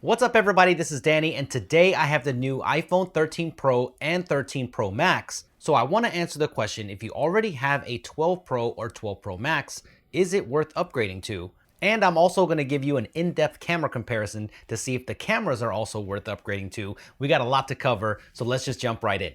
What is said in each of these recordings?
What's up everybody, this is Danny, and today I have the new iPhone 13 Pro and 13 Pro Max. So I want to answer the question, if you already have a 12 Pro or 12 Pro Max, is it worth upgrading to? And I'm also going to give you an in-depth camera comparison to see if the cameras are also worth upgrading to. We got a lot to cover, so let's just jump right in.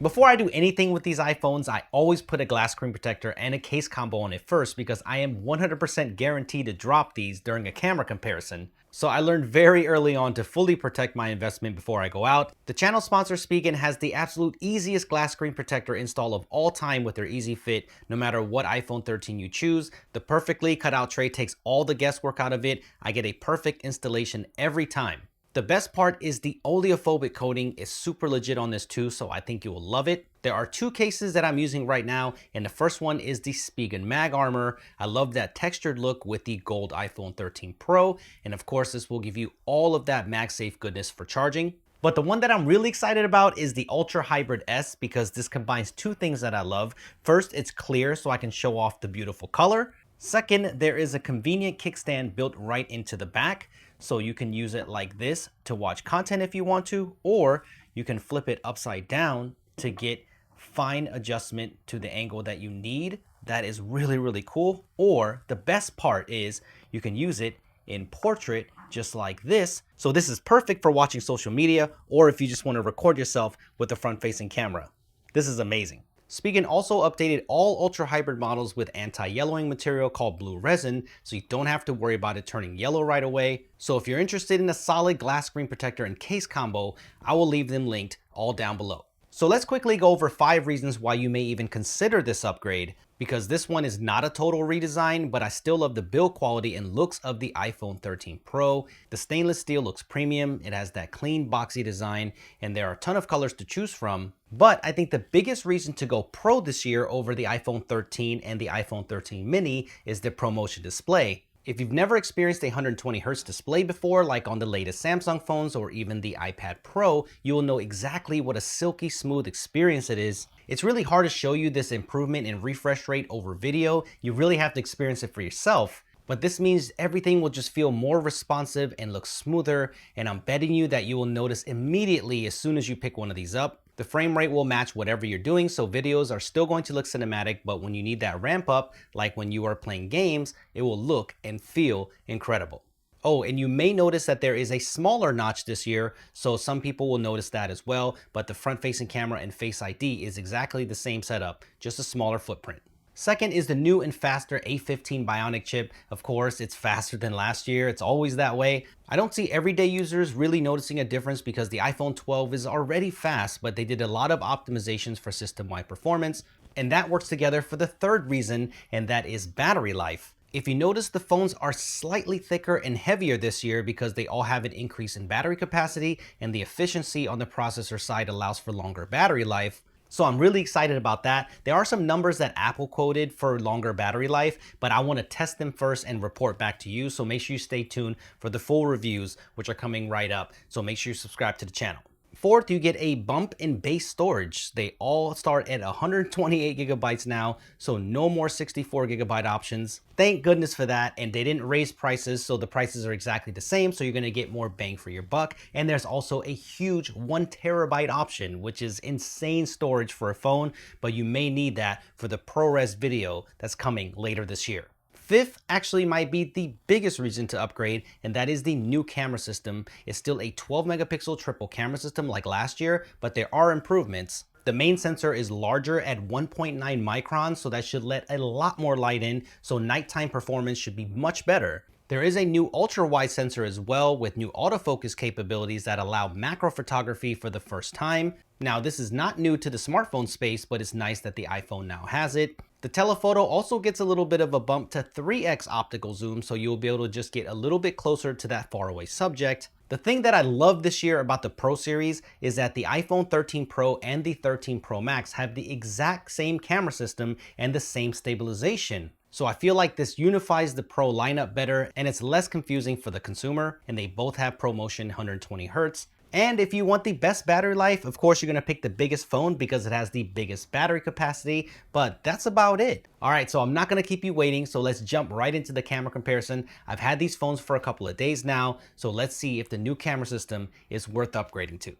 Before I do anything with these iPhones, I always put a glass screen protector and a case combo on it first because I am 100% guaranteed to drop these during a camera comparison. So I learned very early on to fully protect my investment before I go out. The channel sponsor Spigen has the absolute easiest glass screen protector install of all time with their easy fit, no matter what iPhone 13 you choose. The perfectly cut out tray takes all the guesswork out of it. I get a perfect installation every time. The best part is the oleophobic coating is super legit on this too, so I think you will love it. There are two cases that I'm using right now, and the first one is the Spigen Mag Armor. I love that textured look with the gold iPhone 13 Pro, and of course this will give you all of that MagSafe goodness for charging. But the one that I'm really excited about is the Ultra Hybrid S because this combines two things that I love. First, it's clear so I can show off the beautiful color. Second, there is a convenient kickstand built right into the back, so you can use it like this to watch content if you want to, or you can flip it upside down to get fine adjustment to the angle that you need. That is really, really cool. Or the best part is you can use it in portrait just like this. So this is perfect for watching social media, or if you just want to record yourself with a front-facing camera. This is amazing. Spigen also updated all Ultra Hybrid models with anti-yellowing material called blue resin, so you don't have to worry about it turning yellow right away. So if you're interested in a solid glass screen protector and case combo, I will leave them linked all down below. So let's quickly go over 5 reasons why you may even consider this upgrade, because this one is not a total redesign, but I still love the build quality and looks of the iPhone 13 Pro. The stainless steel looks premium, it has that clean boxy design, and there are a ton of colors to choose from. But I think the biggest reason to go Pro this year over the iPhone 13 and the iPhone 13 mini is the ProMotion display. If you've never experienced a 120Hz display before, like on the latest Samsung phones or even the iPad Pro, you will know exactly what a silky smooth experience it is. It's really hard to show you this improvement in refresh rate over video. You really have to experience it for yourself. But this means everything will just feel more responsive and look smoother, and I'm betting you that you will notice immediately as soon as you pick one of these up. The frame rate will match whatever you're doing, so videos are still going to look cinematic, but when you need that ramp up, like when you are playing games, it will look and feel incredible. Oh, and you may notice that there is a smaller notch this year, so some people will notice that as well, but the front-facing camera and Face ID is exactly the same setup, just a smaller footprint. Second is the new and faster A15 Bionic chip. Of course, it's faster than last year. It's always that way. I don't see everyday users really noticing a difference because the iPhone 12 is already fast, but they did a lot of optimizations for system-wide performance, and that works together for the third reason, and that is battery life. If you notice, the phones are slightly thicker and heavier this year because they all have an increase in battery capacity, and the efficiency on the processor side allows for longer battery life. So I'm really excited about that. There are some numbers that Apple quoted for longer battery life, but I want to test them first and report back to you. So make sure you stay tuned for the full reviews, which are coming right up. So make sure you subscribe to the channel. Fourth, you get a bump in base storage. They all start at 128 gigabytes now, so no more 64 gigabyte options. Thank goodness for that, and they didn't raise prices, so the prices are exactly the same, so you're gonna get more bang for your buck. And there's also a huge 1 terabyte option, which is insane storage for a phone, but you may need that for the ProRes video that's coming later this year. Fifth actually might be the biggest reason to upgrade, and that is the new camera system. It's still a 12 megapixel triple camera system like last year, but there are improvements. The main sensor is larger at 1.9 microns, so that should let a lot more light in, so nighttime performance should be much better. There is a new ultra wide sensor as well with new autofocus capabilities that allow macro photography for the first time. Now, this is not new to the smartphone space, but it's nice that the iPhone now has it. The telephoto also gets a little bit of a bump to 3x optical zoom, so you'll be able to just get a little bit closer to that faraway subject. The thing that I love this year about the Pro series is that the iPhone 13 Pro and the 13 Pro Max have the exact same camera system and the same stabilization. So I feel like this unifies the Pro lineup better and it's less confusing for the consumer, and they both have ProMotion 120 Hz. And if you want the best battery life, of course, you're gonna pick the biggest phone because it has the biggest battery capacity, but that's about it. All right, so I'm not gonna keep you waiting, so let's jump right into the camera comparison. I've had these phones for a couple of days now, so let's see if the new camera system is worth upgrading to.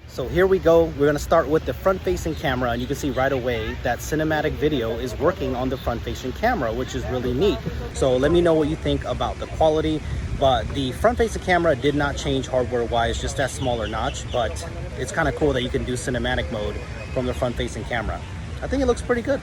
So here we go. We're gonna start with the front-facing camera, and you can see right away that cinematic video is working on the front-facing camera, which is really neat. So let me know what you think about the quality. But the front-facing camera did not change hardware-wise, just that smaller notch, but it's kind of cool that you can do cinematic mode from the front-facing camera. I think it looks pretty good.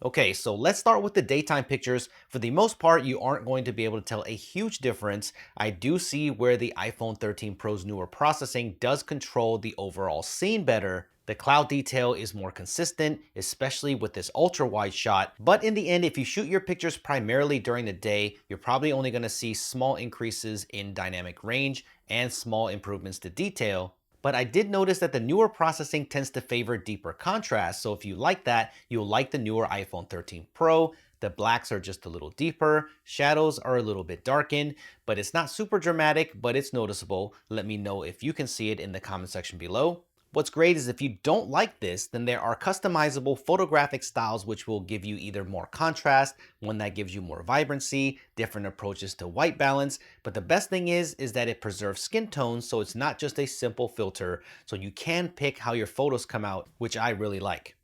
Okay, so let's start with the daytime pictures. For the most part, you aren't going to be able to tell a huge difference. I do see where the iPhone 13 Pro's newer processing does control the overall scene better. The cloud detail is more consistent, especially with this ultra wide shot. But in the end, if you shoot your pictures primarily during the day, you're probably only going to see small increases in dynamic range and small improvements to detail. But I did notice that the newer processing tends to favor deeper contrast. So if you like that, you'll like the newer iPhone 13 Pro. The blacks are just a little deeper, shadows are a little bit darkened, but it's not super dramatic, but it's noticeable. Let me know if you can see it in the comment section below. What's great is if you don't like this, then there are customizable photographic styles which will give you either more contrast, one that gives you more vibrancy, different approaches to white balance. But the best thing is that it preserves skin tones, so it's not just a simple filter. So you can pick how your photos come out, which I really like.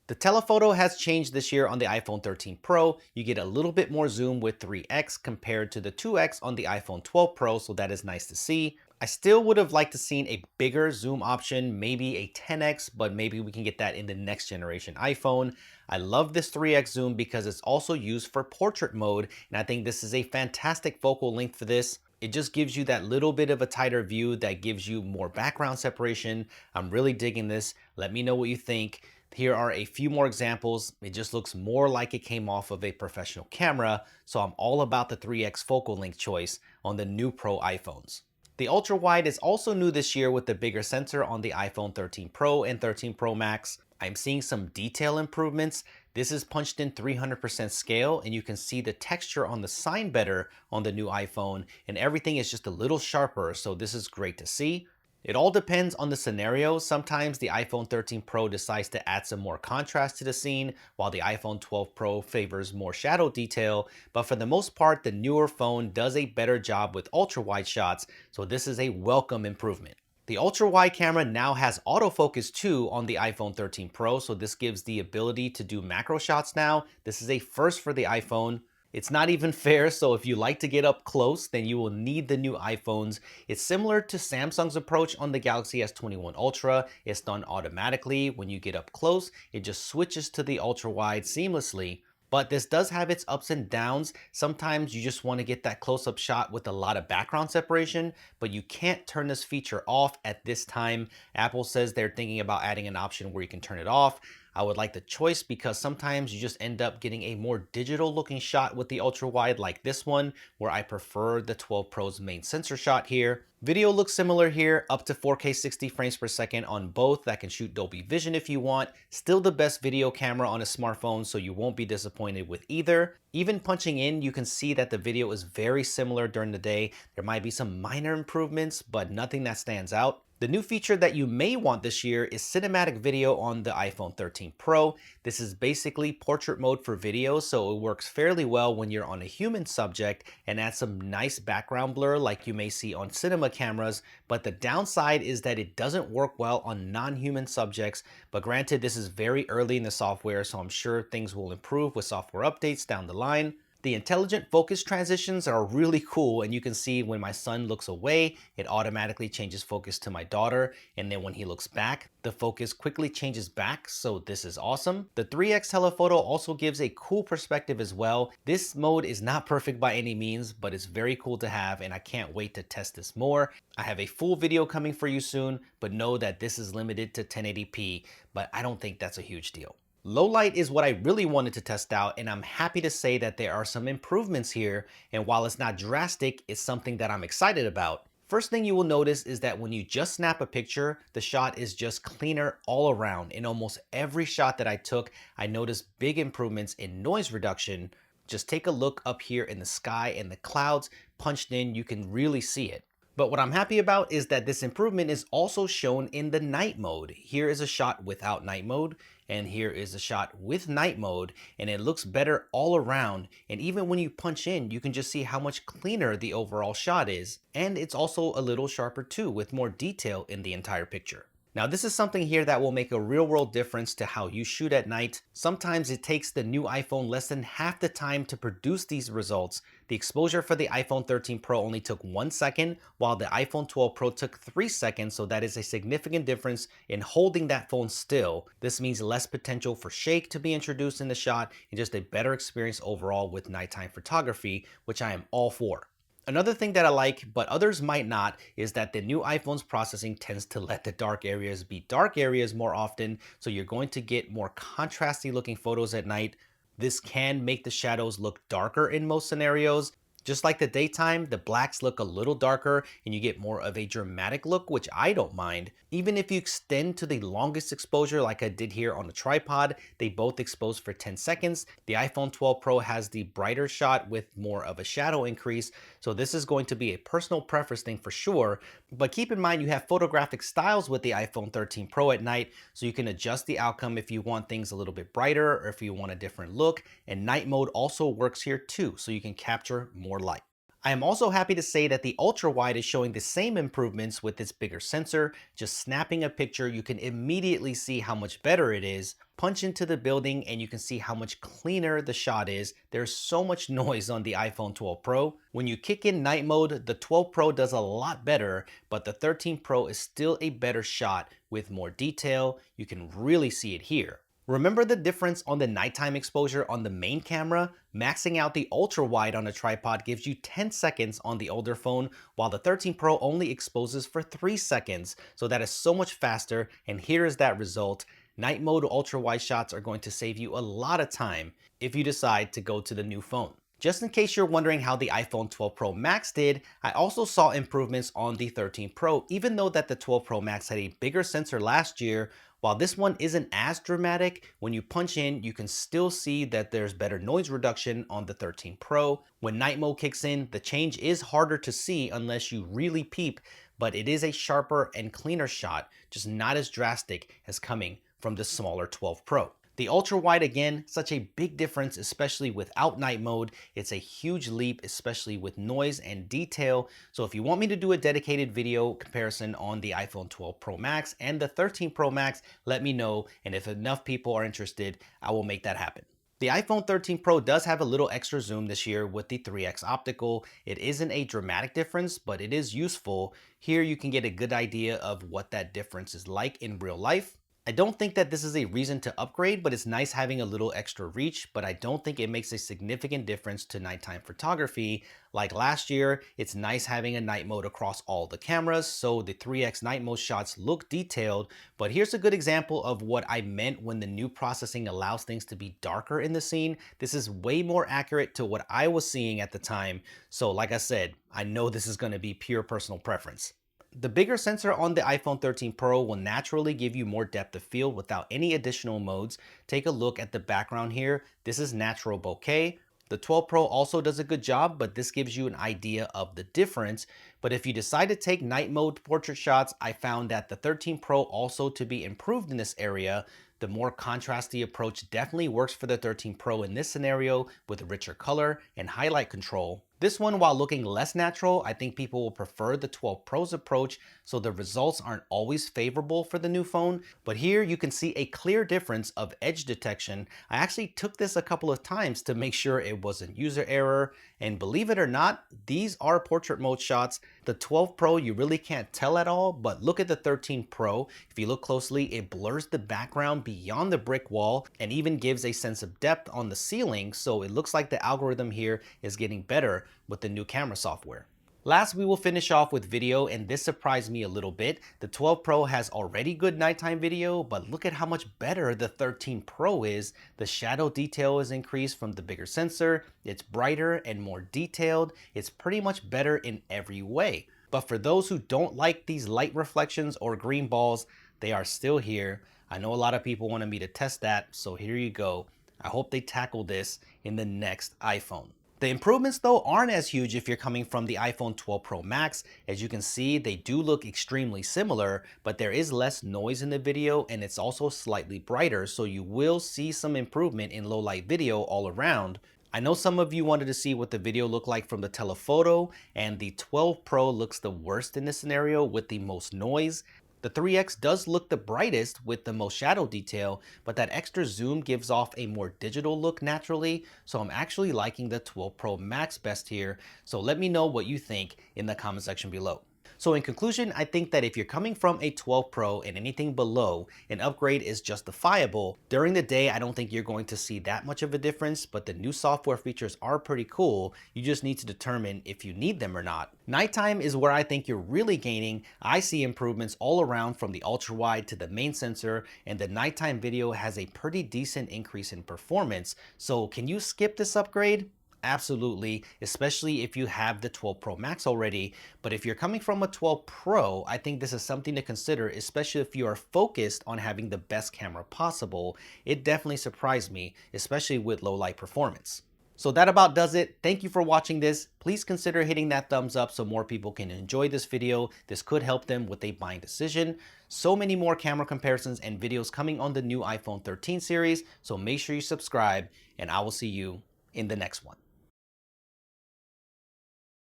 The telephoto has changed this year on the iPhone 13 Pro. You get a little bit more zoom with 3x compared to the 2x on the iPhone 12 Pro, so that is nice to see. I still would have liked to seen a bigger zoom option, maybe a 10x, but maybe we can get that in the next generation iPhone. I love this 3x zoom because it's also used for portrait mode, and I think this is a fantastic focal length for this. It just gives you that little bit of a tighter view that gives you more background separation. I'm really digging this. Let me know what you think. Here are a few more examples. It just looks more like it came off of a professional camera, so I'm all about the 3x focal length choice on the new Pro iPhones. The ultra wide is also new this year with the bigger sensor on the iPhone 13 Pro and 13 Pro Max. I'm seeing some detail improvements. This is punched in 300% scale, and you can see the texture on the sign better on the new iPhone, and everything is just a little sharper, so this is great to see. It all depends on the scenario. Sometimes the iPhone 13 Pro decides to add some more contrast to the scene, while the iPhone 12 Pro favors more shadow detail. But for the most part, the newer phone does a better job with ultra wide shots, so this is a welcome improvement. The ultra wide camera now has autofocus too on the iPhone 13 Pro, so this gives the ability to do macro shots now. This is a first for the iPhone. It's not even fair, so if you like to get up close, then you will need the new iPhones. It's similar to Samsung's approach on the Galaxy S21 Ultra. It's done automatically. When you get up close, it just switches to the ultra wide seamlessly. But this does have its ups and downs. Sometimes you just want to get that close-up shot with a lot of background separation, but you can't turn this feature off at this time. Apple says they're thinking about adding an option where you can turn it off. I would like the choice because sometimes you just end up getting a more digital looking shot with the ultra wide like this one, where I prefer the 12 Pro's main sensor shot here. Video looks similar here, up to 4K 60 frames per second on both. That can shoot Dolby Vision if you want. Still the best video camera on a smartphone, so you won't be disappointed with either. Even punching in, you can see that the video is very similar during the day. There might be some minor improvements, but nothing that stands out. The new feature that you may want this year is cinematic video on the iPhone 13 Pro. This is basically portrait mode for video, so it works fairly well when you're on a human subject and adds some nice background blur like you may see on cinema cameras. But the downside is that it doesn't work well on non-human subjects. But granted, this is very early in the software, so I'm sure things will improve with software updates down the line. The intelligent focus transitions are really cool, and you can see when my son looks away, it automatically changes focus to my daughter, and then when he looks back, the focus quickly changes back, so this is awesome. The 3x telephoto also gives a cool perspective as well. This mode is not perfect by any means, but it's very cool to have, and I can't wait to test this more. I have a full video coming for you soon, but know that this is limited to 1080p, but I don't think that's a huge deal. Low light is what I really wanted to test out, and I'm happy to say that there are some improvements here, and while it's not drastic, it's something that I'm excited about. First thing you will notice is that when you just snap a picture, the shot is just cleaner all around. In almost every shot that I took, I noticed big improvements in noise reduction. Just take a look up here in the sky and the clouds punched in, you can really see it. But what I'm happy about is that this improvement is also shown in the night mode. Here is a shot without night mode, and here is a shot with night mode, and it looks better all around. And even when you punch in, you can just see how much cleaner the overall shot is. And it's also a little sharper too, with more detail in the entire picture. Now this is something here that will make a real world difference to how you shoot at night. Sometimes it takes the new iPhone less than half the time to produce these results. The exposure for the iPhone 13 Pro only took 1 second, while the iPhone 12 Pro took 3 seconds, so that is a significant difference in holding that phone still. This means less potential for shake to be introduced in the shot, and just a better experience overall with nighttime photography, which I am all for. Another thing that I like, but others might not, is that the new iPhone's processing tends to let the dark areas be dark areas more often, so you're going to get more contrasty looking photos at night. This can make the shadows look darker in most scenarios. Just like the daytime, the blacks look a little darker and you get more of a dramatic look, which I don't mind. Even if you extend to the longest exposure like I did here on the tripod, they both expose for 10 seconds. The iPhone 12 Pro has the brighter shot with more of a shadow increase, so this is going to be a personal preference thing for sure. But keep in mind you have photographic styles with the iPhone 13 Pro at night, so you can adjust the outcome if you want things a little bit brighter or if you want a different look. And night mode also works here too, so you can capture more light. I am also happy to say that the ultra wide is showing the same improvements with its bigger sensor. Just snapping a picture, you can immediately see how much better it is. Punch into the building and you can see how much cleaner the shot is. There's so much noise on the iPhone 12 Pro. When you kick in night mode, the 12 Pro does a lot better, but the 13 Pro is still a better shot with more detail. You can really see it here. Remember the difference on the nighttime exposure on the main camera? Maxing out the ultra wide on a tripod gives you 10 seconds on the older phone, while the 13 Pro only exposes for 3 seconds. So that is so much faster, and here is that result. Night mode ultra wide shots are going to save you a lot of time if you decide to go to the new phone. Just in case you're wondering how the iPhone 12 Pro Max did, I also saw improvements on the 13 Pro, even though that the 12 Pro Max had a bigger sensor last year. While this one isn't as dramatic, when you punch in, you can still see that there's better noise reduction on the 13 Pro. When night mode kicks in, the change is harder to see unless you really peep, but it is a sharper and cleaner shot, just not as drastic as coming from the smaller 12 Pro. The ultra wide, again, such a big difference, especially without night mode. It's a huge leap, especially with noise and detail. So if you want me to do a dedicated video comparison on the iPhone 12 Pro Max and the 13 Pro Max, let me know. And if enough people are interested, I will make that happen. The iPhone 13 Pro does have a little extra zoom this year with the 3x optical. It isn't a dramatic difference, but it is useful. Here you can get a good idea of what that difference is like in real life. I don't think that this is a reason to upgrade, but it's nice having a little extra reach, but I don't think it makes a significant difference to nighttime photography. Like last year, it's nice having a night mode across all the cameras, so the 3x night mode shots look detailed, but here's a good example of what I meant when the new processing allows things to be darker in the scene. This is way more accurate to what I was seeing at the time, so like I said, I know this is going to be pure personal preference. The bigger sensor on the iPhone 13 Pro will naturally give you more depth of field without any additional modes. Take a look at the background here. This is natural bokeh. The 12 Pro also does a good job, but this gives you an idea of the difference. But if you decide to take night mode portrait shots, I found that the 13 Pro also to be improved in this area. The more contrasty approach definitely works for the 13 Pro in this scenario with richer color and highlight control. This one, while looking less natural, I think people will prefer the 12 Pro's approach, so the results aren't always favorable for the new phone. But here you can see a clear difference of edge detection. I actually took this a couple of times to make sure it wasn't user error, and believe it or not, these are portrait mode shots. The 12 Pro you really can't tell at all, but look at the 13 Pro. If you look closely, it blurs the background beyond the brick wall and even gives a sense of depth on the ceiling, so it looks like the algorithm here is getting better with the new camera software. Last, we will finish off with video, and this surprised me a little bit. The 12 Pro has already good nighttime video, but look at how much better the 13 Pro is. The shadow detail is increased from the bigger sensor. It's brighter and more detailed. It's pretty much better in every way. But for those who don't like these light reflections or green balls, they are still here. I know a lot of people wanted me to test that, so here you go. I hope they tackle this in the next iPhone. The improvements though aren't as huge if you're coming from the iPhone 12 Pro Max. As you can see, they do look extremely similar, but there is less noise in the video and it's also slightly brighter, so you will see some improvement in low light video all around. I know some of you wanted to see what the video looked like from the telephoto, and the 12 Pro looks the worst in this scenario with the most noise. The 3X does look the brightest with the most shadow detail, but that extra zoom gives off a more digital look naturally, so I'm actually liking the 12 Pro Max best here. So let me know what you think in the comment section below. So in conclusion, I think that if you're coming from a 12 Pro and anything below, an upgrade is justifiable. During the day, I don't think you're going to see that much of a difference, but the new software features are pretty cool. You just need to determine if you need them or not. Nighttime is where I think you're really gaining. I see improvements all around from the ultra wide to the main sensor, and the nighttime video has a pretty decent increase in performance. So can you skip this upgrade? Absolutely, especially if you have the 12 Pro Max already. But if you're coming from a 12 Pro, I think this is something to consider, especially if you are focused on having the best camera possible. It definitely surprised me, especially with low light performance. So that about does it. Thank you for watching this. Please consider hitting that thumbs up so more people can enjoy this video. This could help them with a buying decision. So many more camera comparisons and videos coming on the new iPhone 13 series, so make sure you subscribe, and I will see you in the next one.